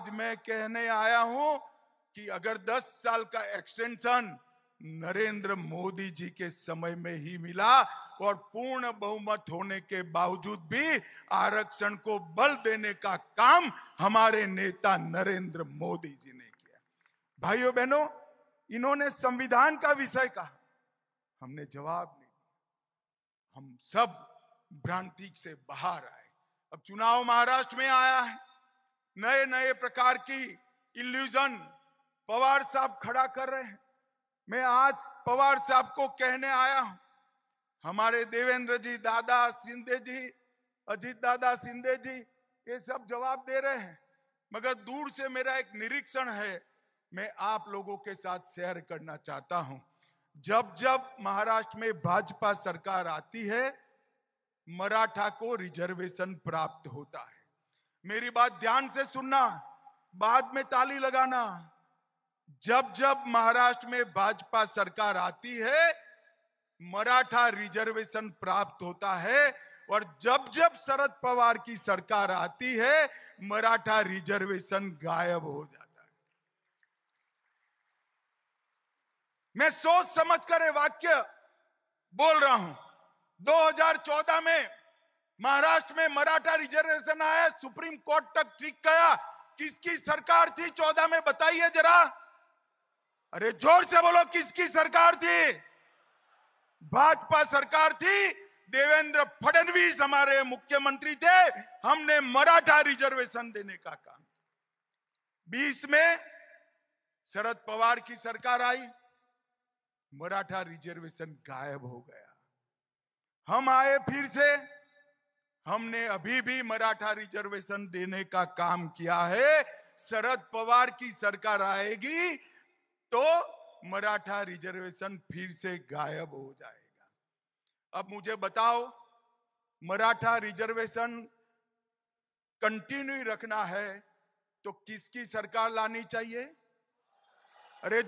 आज मैं कहने आया हूं कि अगर 10 साल का एक्सटेंशन नरेंद्र मोदी जी के समय में ही मिला और पूर्ण बहुमत होने के बावजूद भी आरक्षण को बल देने का काम हमारे नेता नरेंद्र मोदी जी ने किया। भाइयों बहनों, इन्होंने संविधान का विषय कहा, हमने जवाब नहीं दिया। हम सब भ्रांति से बाहर आए। अब चुनाव महाराष्ट्र में आया है, नए नए प्रकार की इल्यूजन पवार साहब खड़ा कर रहे हैं। मैं आज पवार साहब को कहने आया हूं, हमारे देवेंद्र जी, दादा शिंदे जी, अजीत दादा शिंदे जी, ये सब जवाब दे रहे हैं, मगर दूर से मेरा एक निरीक्षण है, मैं आप लोगों के साथ शेयर करना चाहता हूं। जब जब महाराष्ट्र में भाजपा सरकार आती है, मराठा को रिजर्वेशन प्राप्त होता है। मेरी बात ध्यान से सुनना, बाद में ताली लगाना। जब जब महाराष्ट्र में भाजपा सरकार आती है, मराठा रिजर्वेशन प्राप्त होता है, और जब जब शरद पवार की सरकार आती है, मराठा रिजर्वेशन गायब हो जाता है। मैं सोच समझ कर ये वाक्य बोल रहा हूं। 2014 में महाराष्ट्र में मराठा रिजर्वेशन आया, सुप्रीम कोर्ट तक ठीक गया। किसकी सरकार थी 14 में, बताइए जरा, अरे जोर से बोलो, किसकी सरकार थी? भाजपा सरकार थी। देवेंद्र फडणवीस हमारे मुख्यमंत्री थे। हमने मराठा रिजर्वेशन देने का काम। 20 में शरद पवार की सरकार आई, मराठा रिजर्वेशन गायब हो गया। हम आए फिर से, हमने अभी भी मराठा रिजर्वेशन देने का काम किया है। शरद पवार की सरकार आएगी तो मराठा रिजर्वेशन फिर से गायब हो जाएगा। अब मुझे बताओ, मराठा रिजर्वेशन कंटिन्यू रखना है तो किसकी सरकार लानी चाहिए? अरे